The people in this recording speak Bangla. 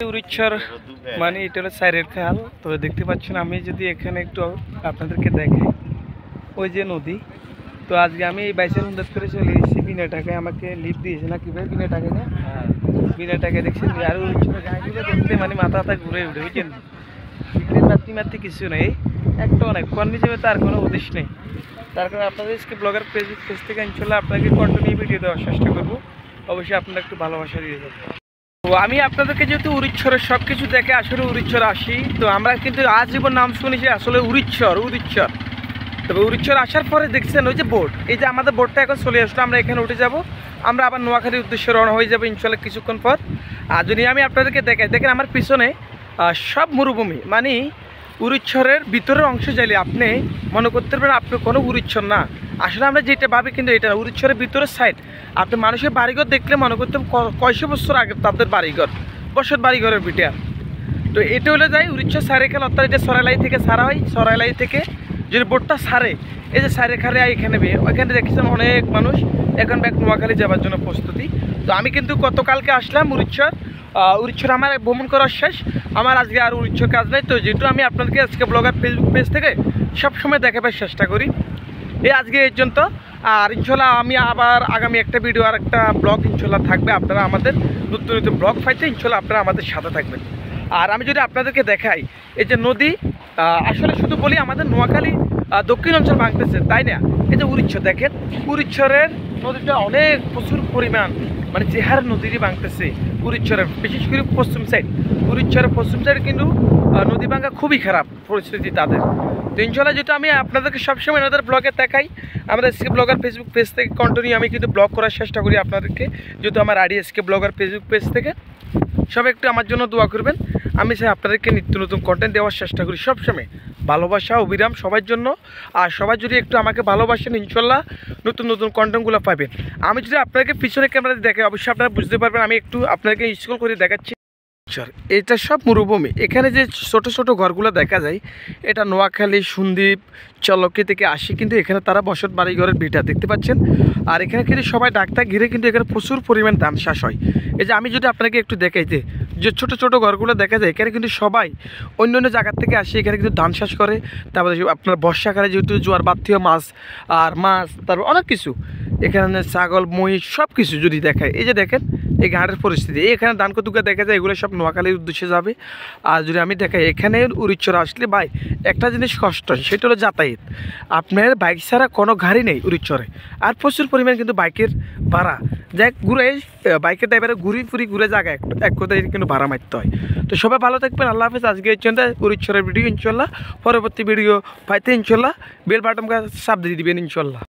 উড়িষ্যার মানে এটা হলো সাইরের খাল। তো দেখতে পাচ্ছেন, আমি যদি এখানে একটু আপনাদেরকে দেখাই, ওই যে নদী। তো আজকে আমি এই বাইসের হুন্দাত করে চলে এসেছি বিনা টাকায়, আমাকে লিফট দিয়েছে না কি ভাই, বিনা টাকায় না, বিনা টাকায় দেখছেন। আর উড়িষ্যার গাড়িগুলো দেখতে মানে মাথা ঘুরে উঠে, বুঝছেন, মাতৃ কিছু নেই, একটা অনেক কর্মী যাবে, তার কোনো উদ্দেশ্য নেই। তার কারণে আপনাদের আজকে ব্লগার পেজ থেকে ইনশাল্লাহ আপনাকে কন্টিনিউ ভিডিও দেওয়ার চেষ্টা করবো। অবশ্যই আপনারা একটু ভালোবাসা দিয়ে দেবো। তো আমি আপনাদেরকে যেহেতু উড়িষ্যারের সব কিছু দেখে আসলে উড়িষ্যার আসি, তো আমরা কিন্তু আজীবন নাম শুনেছি আসলে উড়িষ্যার। তবে উড়িষ্যার আসার পরে দেখছেন ওই যে বোট, এই যে আমাদের বোটটা এখন চলে আসলো, আমরা এখানে উঠে যাব, আমরা আবার নোয়াখালীর উদ্দেশ্যে রওনা হয়ে যাবো ইনশাল্লাহ কিছুক্ষণ পর। আর যদি আমি আপনাদেরকে দেখাই, দেখেন আমার পিছনে সব মরুভূমি, মানে উড়িষ্যারের ভিতরের অংশ চাইলে আপনি মনে করতে পারেন আপনি কোনো উড়িষ্যার না। আসলে আমরা যেটা ভাবি কিন্তু এটা উড়িষ্যারের ভিতরের সাইড। আপনি মানুষের বাড়িঘর দেখলে মনে করতেন কয়শো বছর আগে তাদের বাড়িঘর, বাড়িঘরের পিঠে। তো এটা হলে যায় উড়িষ্যার সারে খেলা, অর্থাৎ এটা সরাইলাই থেকে সারা হয়। সরাইলাই থেকে যদি বোটটা সারে, এই যে সারে খারে এখানে ওইখানে দেখেছেন অনেক মানুষ এখন ব্যাক নোয়াখালী যাওয়ার জন্য প্রস্তুতি। তো আমি কিন্তু গতকালকে আসলাম উড়িষ্যার আমার ভ্রমণ করার শেষ, আমার আজকে আর উড়িষ্যার কাজ নাই। তো যেহেতু আমি আপনাদেরকে আজকে ব্লগার ফেসবুক পেজ থেকে সবসময় দেখাবার চেষ্টা করি, আজকে এই পর্যন্ত। আর ইনশাল্লাহ আমি আবার আগামী একটা ভিডিও আর একটা ব্লগ ইনশাল্লাহ থাকবে। আপনারা আমাদের নতুন ব্লগ পাইতে ইনশাল্লাহ আপনারা আমাদের সাথে থাকবেন। আর আমি যদি আপনাদেরকে দেখাই, এই যে নদী, আসলে শুধু বলি আমাদের নোয়াখালী দক্ষিণ অঞ্চল ভাঙতেছে, তাই না? এই যে উড়িষ্যা দেখেন, উড়িষ্যারের নদীটা অনেক প্রচুর পরিমাণ, মানে যে হারে নদীরই ভাঙতেছে উড়িষ্যারের, বিশেষ করে পশ্চিম সাইড। উড়িষ্যারের পশ্চিম সাইডে কিন্তু নদী ভাঙা খুবই খারাপ পরিস্থিতি তাদের। তো ইনশাল্লাহ যেহেতু আমি আপনাদেরকে সবসময় এনাদের ব্লগে দেখাই, আমাদের এসকে ব্লগার ফেসবুক পেজ থেকে কন্টিনিউ আমি কিন্তু ব্লগ করার চেষ্টা করি আপনাদেরকে, যেহেতু আমার ID SK blogger Facebook page থেকে। সবাই একটু আমার জন্য দোয়া করবেন। আমি চাই আপনাদেরকে নিত্য নতুন কন্টেন্ট দেওয়ার চেষ্টা করি সবসময়, ভালোবাসা অবিরাম সবার জন্য। আর সবাই যদি একটু আমাকে ভালোবাসেন, ইনশাল্লাহ নতুন কন্টেন্টগুলো পাবেন। আমি যদি আপনাকে পিছনে ক্যামেরাতে দেখাই, অবশ্যই আপনারা বুঝতে পারবেন। আমি একটু আপনাকে স্ক্রল করে দেখাচ্ছি। এটা সব মরুভূমি, এখানে যে ছোট ছোট ঘরগুলো দেখা যায়, এটা নোয়াখালী, সন্দ্বীপ, চলকি থেকে আসি, কিন্তু এখানে তারা বসত বাড়ি ঘরের ভিটা দেখতে পাচ্ছেন। আর এখানে কিন্তু সবাই ডাক্তার ঘিরে কিন্তু এখানে প্রচুর পরিমাণ ধান চাষ হয়। এই যে আমি যদি আপনাকে একটু দেখাইতে, যে ছোট ছোট ঘরগুলো দেখা যায়, এখানে কিন্তু সবাই অন্য জায়গার থেকে আসে, এখানে কিন্তু ধান চাষ করে। তারপরে আপনার বর্ষাকালে যেহেতু জোয়ার বাড়তি মাছ, তারপর অনেক কিছু, এখানে ছাগল, মহিষ সব কিছু যদি দেখায়, এই যে দেখেন এই ঘাটের পরিস্থিতি, এখানে ধান কতুকা দেখা যায়, এগুলো সব নোয়াখালীর উদ্দেশ্যে যাবে। আর যদি আমি দেখাই, এখানে উড়িষ্যার আসলে ভাই একটা জিনিস কষ্ট, সেটা হলো যাতায়াত। আপনার বাইক ছাড়া কোনো গাড়ি নেই উড়িষ্যারে। আর প্রচুর পরিমাণ কিন্তু বাইকের ভাড়া, যাই ঘুরে বাইকের ড্রাইভারে ঘুরে জায়গায় এক কথায় কিন্তু ভাড়া মারতে হয়। তো সবাই ভালো থাকবেন, আল্লাহ হাফেজ। আজকে উড়িষ্যারের ভিডিও ইনশাল্লাহ, পরবর্তী ভিডিও পাইতে ইনশাল্লাহ বেল বাটন চাপ দিয়ে দিবেন ইনশাল্লাহ।